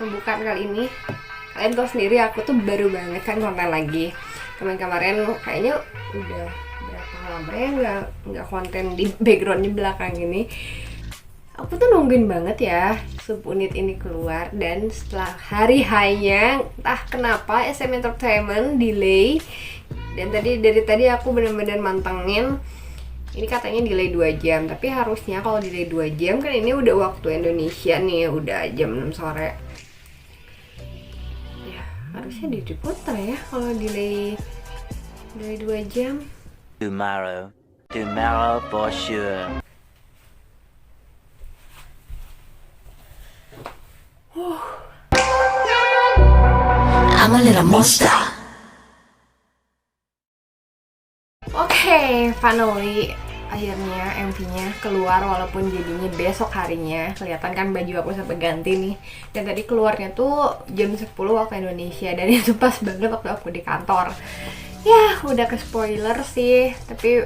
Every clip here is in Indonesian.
pembukaan kali ini. Kalian tahu sendiri aku tuh baru banget kan konten lagi. Kemarin kayaknya udah berapa lama ya nggak konten di backgroundnya belakang ini. Aku tuh nungguin banget ya subunit ini keluar, dan setelah hari hanya entah kenapa SM Entertainment delay, dan dari tadi aku bener-bener mantengin. Ini katanya delay 2 jam, tapi harusnya kalau delay 2 jam kan ini udah waktu Indonesia nih, udah jam 6 sore. Ya, harusnya diputar ya kalau delay 2 jam. Tomorrow for sure. I'm a little monster. Oke, finally akhirnya MV-nya keluar, walaupun jadinya besok harinya. Kelihatan kan baju aku sampai ganti nih. Dan tadi keluarnya tuh jam 10 waktu Indonesia, dan itu pas banget waktu aku di kantor. Ya, udah ke spoiler sih, tapi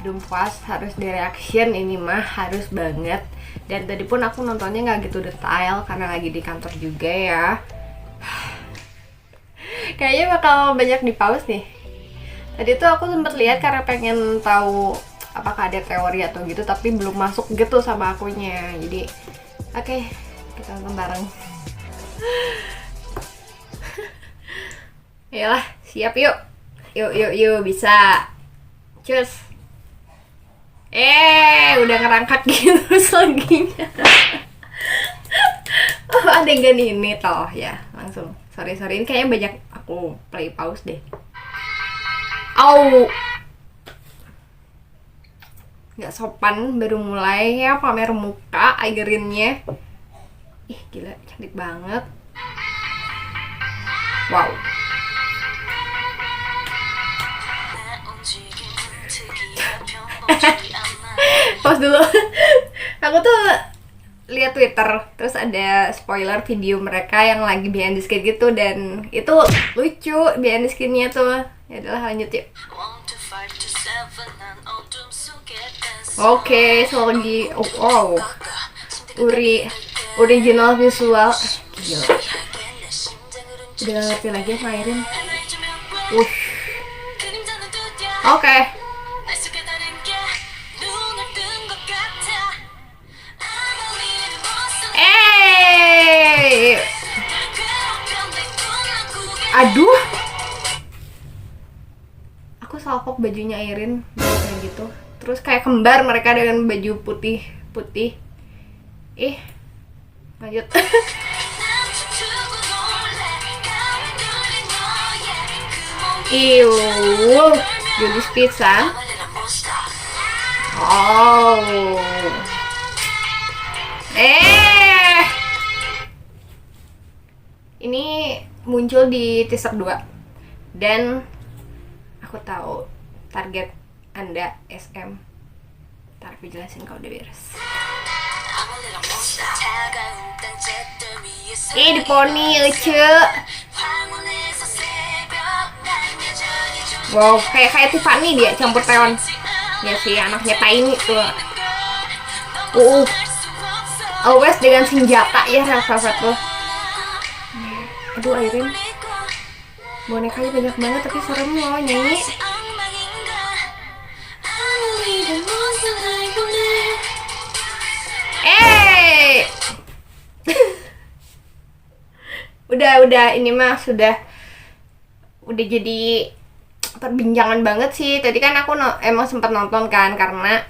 belum puas, harus di reaction ini mah, harus banget. Dan tadi pun aku nontonnya nggak gitu detail karena lagi di kantor juga ya. Kayaknya bakal banyak di pause nih. Tadi tuh aku sempet lihat karena pengen tahu apakah ada teori atau gitu, tapi belum masuk gitu sama akunya. Jadi oke, kita nonton bareng. Yalah, siap yuk. Yuk, bisa. Cus. Udah ngerangkak gitu seginya. Oh, adegan ini toh ya, langsung. Sorry, ini kayaknya banyak aku play pause deh. Au, nggak sopan, baru mulai ya pamer muka airinnya. Ih, gila, cantik banget. Wow. Pause dulu. Aku tuh lihat Twitter, terus ada spoiler video mereka yang lagi behind the scene gitu, dan itu lucu behind the scene-nya tuh. Ya udahlah, lanjut yuk. Oke, so lagi original visual. Gila. Udah gak ngerti lagi mainin. Oke. Aduh, aku salpok bajunya Airin kayak gitu. Terus kayak kembar mereka dengan baju putih. Lanjut. Julis pizza. Oh. Ini muncul di teaser 2. Dan aku tahu target Anda SM. Ntar aku jelasin kalau udah beres. Di poni lucu. Wow, kayak Tiffany dia campur Taeyeon. Ya sih, anaknya Tiny tuh. Always dengan senjata ya, Red Velvet tuh. Aduh, Airin bonekanya banyak banget, tapi serem loh nyanyi. Udah ini mah udah jadi perbincangan banget sih. Tadi kan aku emang sempat nonton kan karena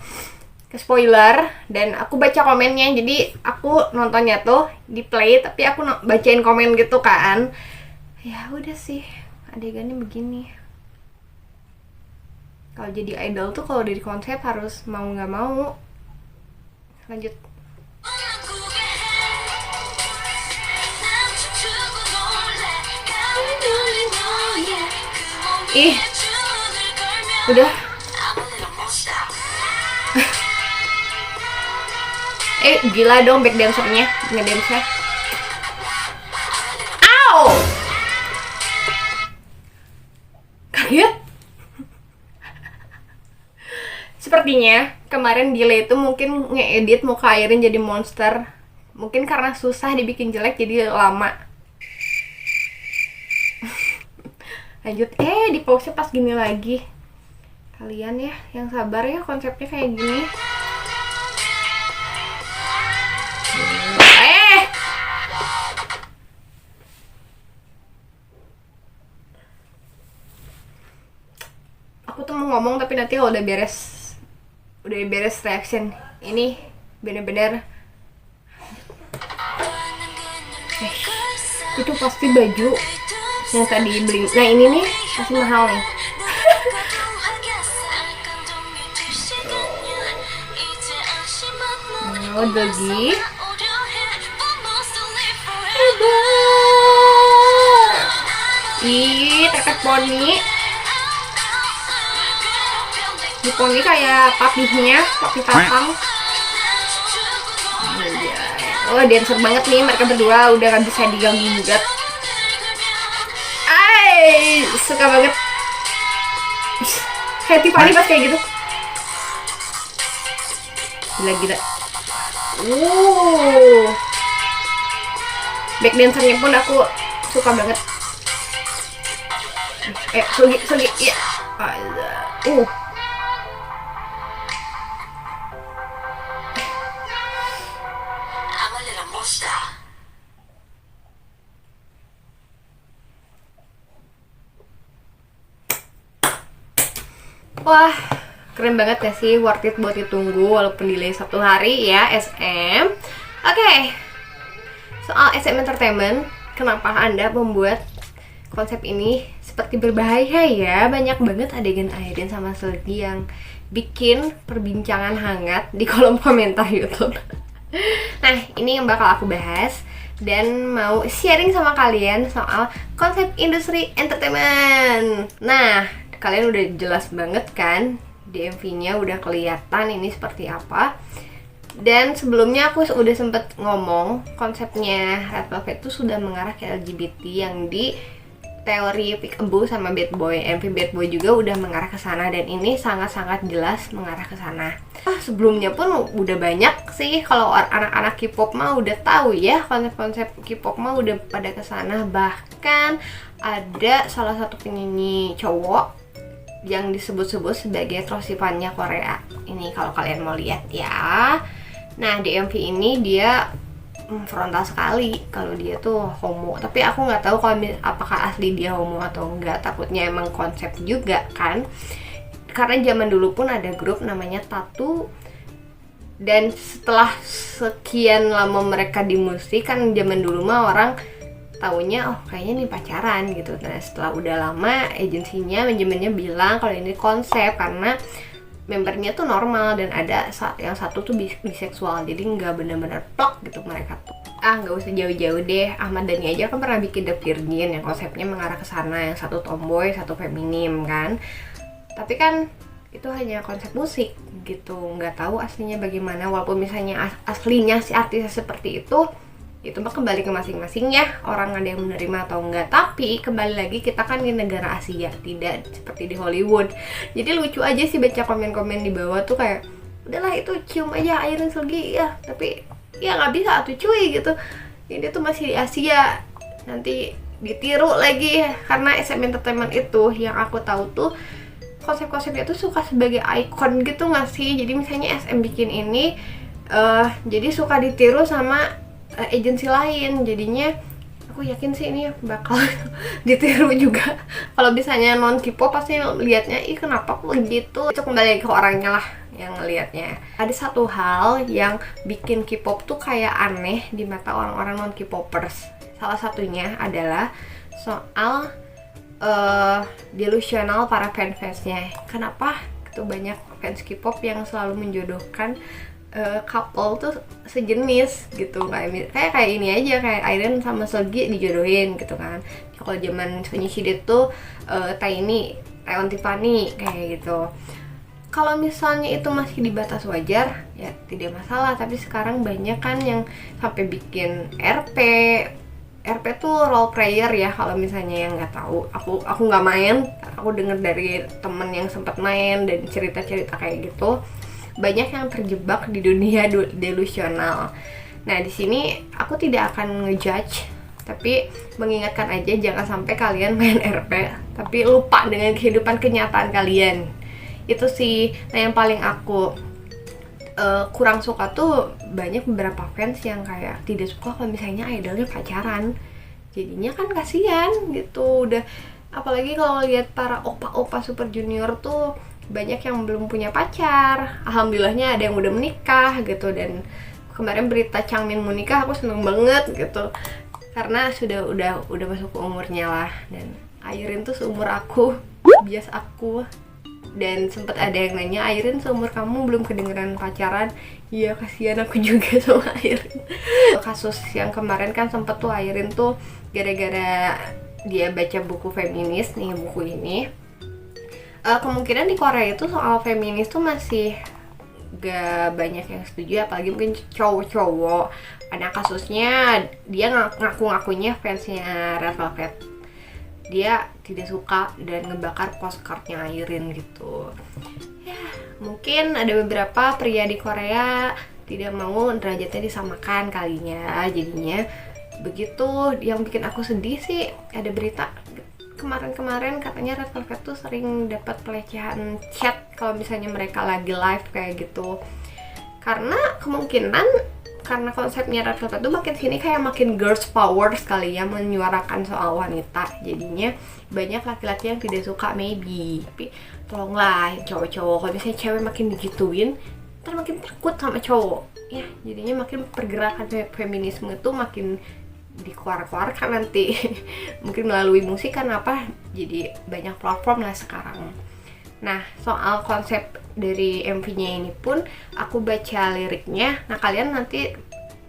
ke spoiler, dan aku baca komennya. Jadi aku nontonnya tuh di play, tapi aku bacain komen gitu kan. Ya udah sih, adegannya begini. Kalau jadi idol tuh kalau dari konsep harus mau nggak mau. Lanjut. Udah. Gila dong back dancernya, ngedance-nya. Au! Kaget. Sepertinya kemarin delay itu mungkin ngeedit muka Airin jadi monster Mungkin karena susah dibikin jelek jadi lama. Lanjut, di pause pas gini lagi. Kalian ya yang sabar ya, konsepnya kayak gini. Aku tuh mau ngomong tapi nanti kalau udah beres reaction ini bener-bener itu pasti baju yang tadi beli. Nah ini nih masih mahal nih. Oh, Dogi. Ih, teket poni. Di poni kayak papi tatang. Oh, dancer banget nih mereka berdua, udah gak bisa diganggu juga. Suka banget. Kayak Tiffany pas kayak gitu. Gila. Back dancernya pun aku suka banget. Sugi, iya. I'm a little monster. Wah, keren banget ya sih, worth it buat ditunggu walaupun delay 1 hari ya SM. Oke, soal SM Entertainment, kenapa Anda membuat konsep ini seperti berbahaya ya? Banyak banget adegan Aiden sama Selgi yang bikin perbincangan hangat di kolom komentar YouTube. Nah, ini yang bakal aku bahas dan mau sharing sama kalian soal konsep industri entertainment. Nah, kalian udah jelas banget kan, di MV-nya udah kelihatan ini seperti apa. Dan sebelumnya aku udah sempet ngomong konsepnya Red Velvet itu sudah mengarah ke LGBT yang di teori Peekaboo sama Bad Boy. MV Bad Boy juga udah mengarah ke sana dan ini sangat-sangat jelas mengarah ke sana. Sebelumnya pun udah banyak sih, kalau anak-anak K-pop mah udah tahu ya, konsep-konsep K-pop mah udah pada ke sana. Bahkan ada salah satu penyanyi cowok yang disebut-sebut sebagai trosipannya Korea. Ini kalau kalian mau lihat ya. Nah, di MV ini dia frontal sekali kalau dia tuh homo. Tapi aku nggak tahu kalau apakah asli dia homo atau enggak. Takutnya emang konsep juga kan. Karena zaman dulu pun ada grup namanya Tattoo. Dan setelah sekian lama mereka di musik, kan zaman dulu mah orang taunya kayaknya nih pacaran gitu. Nah, setelah udah lama agensinya manajemennya bilang kalau ini konsep karena membernya tuh normal dan ada yang satu tuh biseksual, jadi nggak benar-benar plak gitu mereka tuh. Nggak usah jauh-jauh deh, Ahmad Dhani aja kan pernah bikin The Virgin yang konsepnya mengarah ke sana, yang satu tomboy satu feminim kan. Tapi kan itu hanya konsep musik gitu, nggak tahu aslinya bagaimana. Walaupun misalnya aslinya si artisnya seperti itu mah kembali ke masing-masing ya, orang ada yang menerima atau enggak. Tapi kembali lagi, kita kan di negara Asia, tidak seperti di Hollywood. Jadi lucu aja sih baca komen-komen di bawah tuh kayak, udahlah itu cium aja airin Selgi ya, tapi ya nggak bisa tuh cuy gitu, ini tuh masih di Asia, nanti ditiru lagi. Karena SM Entertainment itu yang aku tahu tuh konsep-konsepnya tuh suka sebagai ikon gitu nggak sih. Jadi misalnya SM bikin ini jadi suka ditiru sama agensi lain, jadinya aku yakin sih ini bakal ditiru juga. Kalau misalnya non K-pop pasti liatnya, kenapa kok gitu. Itu kembali ke orangnya lah yang ngelihatnya. Ada satu hal yang bikin K-pop tuh kayak aneh di mata orang-orang non K-popers. Salah satunya adalah soal delusional para fans-fansnya. Kenapa gitu banyak fans K-pop yang selalu menjodohkan couple tuh sejenis gitu, kayak ini aja, kayak Airen sama Selgi dijodohin gitu kan. Kalau zaman Sunyushide tuh Taewon Tiffany kayak gitu. Kalau misalnya itu masih di batas wajar ya tidak masalah, tapi sekarang banyak kan yang sampai bikin RP tuh role player ya. Kalau misalnya yang nggak tahu, aku nggak main, aku dengar dari temen yang sempat main dan cerita-cerita kayak gitu. Banyak yang terjebak di dunia delusional. Nah di sini aku tidak akan ngejudge, tapi mengingatkan aja jangan sampai kalian main RP tapi lupa dengan kehidupan kenyataan kalian. Itu sih. Nah yang paling aku kurang suka tuh banyak beberapa fans yang kayak tidak suka kalau misalnya idolnya pacaran. Jadinya kan kasihan gitu. Udah apalagi kalau lihat para opa-opa Super Junior tuh banyak yang belum punya pacar. Alhamdulillahnya ada yang udah menikah gitu. Dan kemarin berita Changmin mau nikah aku seneng banget gitu. Karena udah masuk ke umurnya lah. Dan Airin tuh seumur aku, bias aku. Dan sempat ada yang nanya, Airin seumur kamu belum kedengeran pacaran? Iya, kasihan aku juga sama Airin. Kasus yang kemarin kan sempet tuh Airin tuh gara-gara dia baca buku feminis nih, buku ini. Kemungkinan di Korea itu soal feminis tuh masih gak banyak yang setuju, apalagi mungkin cowok-cowok. Ada kasusnya dia ngaku-ngakunya fansnya Red Velvet, dia tidak suka dan ngebakar postcardnya Airin gitu. Ya mungkin ada beberapa pria di Korea tidak mau derajatnya disamakan kalinya, jadinya begitu. Yang bikin aku sedih sih ada berita kemarin katanya Red Velvet tuh sering dapat pelecehan chat kalau misalnya mereka lagi live kayak gitu. Karena karena konsepnya Red Velvet tuh makin sini kayak makin girls power sekali ya, menyuarakan soal wanita. Jadinya banyak laki-laki yang tidak suka maybe. Tapi tolonglah cowok-cowok, kalau misalnya cewek makin digituin, ntar makin takut sama cowok. Ya, jadinya makin pergerakan feminisme itu makin dikeluarkan nanti. Mungkin melalui musik kan apa, jadi banyak platform lah sekarang. Nah, soal konsep dari MV-nya ini pun aku baca liriknya. Nah, kalian nanti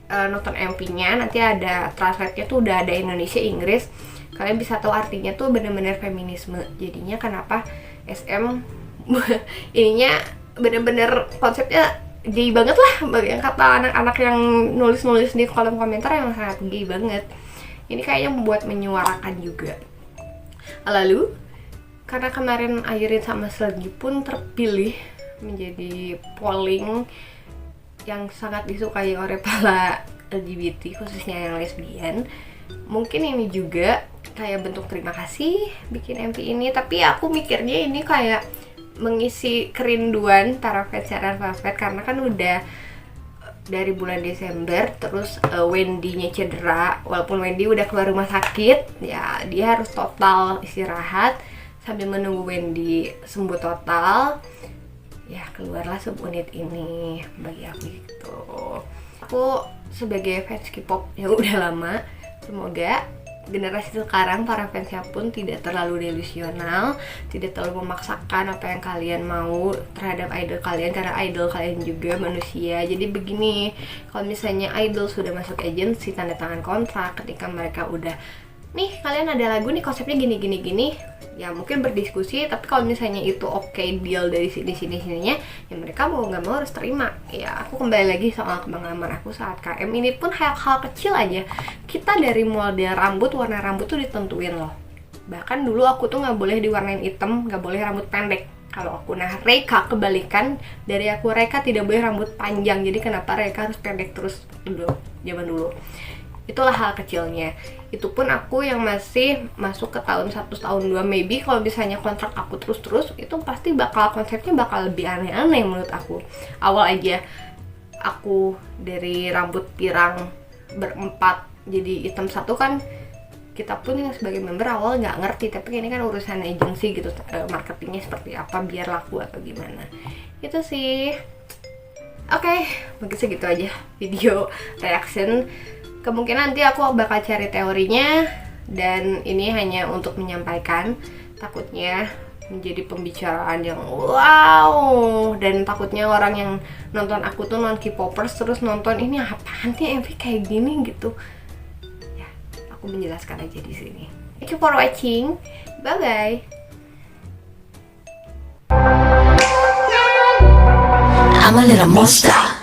nonton MV-nya, nanti ada translate-nya tuh udah ada Indonesia, Inggris. Kalian bisa tahu artinya tuh bener-bener feminisme. Jadinya kenapa SM ininya bener-bener konsepnya gay banget lah, yang kata anak-anak yang nulis-nulis di kolom komentar yang sangat gay banget. Ini kayaknya membuat menyuarakan juga. Lalu karena kemarin Airin sama Seulgi pun terpilih menjadi polling yang sangat disukai oleh para LGBT, khususnya yang lesbian. Mungkin ini juga kayak bentuk terima kasih bikin MV ini, tapi aku mikirnya ini kayak mengisi kerinduan para fans Red Velvet, karena kan udah dari bulan Desember, terus Wendy-nya cedera. Walaupun Wendy udah keluar rumah sakit, ya dia harus total istirahat sambil menunggu Wendy sembuh total. Ya keluarlah subunit ini bagi aku gitu. Aku sebagai fans K-pop yang udah lama, semoga generasi sekarang para fansnya pun tidak terlalu delusional, tidak terlalu memaksakan apa yang kalian mau terhadap idol kalian, karena idol kalian juga manusia. Jadi begini, kalau misalnya idol sudah masuk agensi, tanda tangan kontrak, ketika mereka udah nih kalian ada lagu nih konsepnya gini, ya mungkin berdiskusi. Tapi kalau misalnya itu oke, deal dari sininya, ya mereka mau nggak mau harus terima. Ya aku kembali lagi soal pengalaman aku saat KM ini pun hal-hal kecil aja. Kita dari model rambut, warna rambut tuh ditentuin loh. Bahkan dulu aku tuh nggak boleh diwarnain hitam, nggak boleh rambut pendek kalau aku. Nah Reika kebalikan dari aku, Reika tidak boleh rambut panjang. Jadi kenapa Reika harus pendek terus dulu, zaman dulu. Itulah hal kecilnya. Itu pun aku yang masih masuk ke tahun 1, tahun 2, maybe kalau misalnya kontrak aku terus-terus, itu pasti konsepnya bakal lebih aneh-aneh menurut aku. Awal aja aku dari rambut pirang berempat jadi hitam satu kan, kita pun yang sebagai member awal nggak ngerti. Tapi ini kan urusan agensi gitu, marketingnya seperti apa biar laku atau gimana. Itu sih. Oke, mungkin segitu aja video reaction. Kemungkinan nanti aku bakal cari teorinya, dan ini hanya untuk menyampaikan. Takutnya menjadi pembicaraan yang wow, dan takutnya orang yang nonton aku tuh non K-popers terus nonton ini apaan sih MV kayak gini gitu. Ya, aku menjelaskan aja di sini. Thank you for watching. Bye bye. I'm a little monster.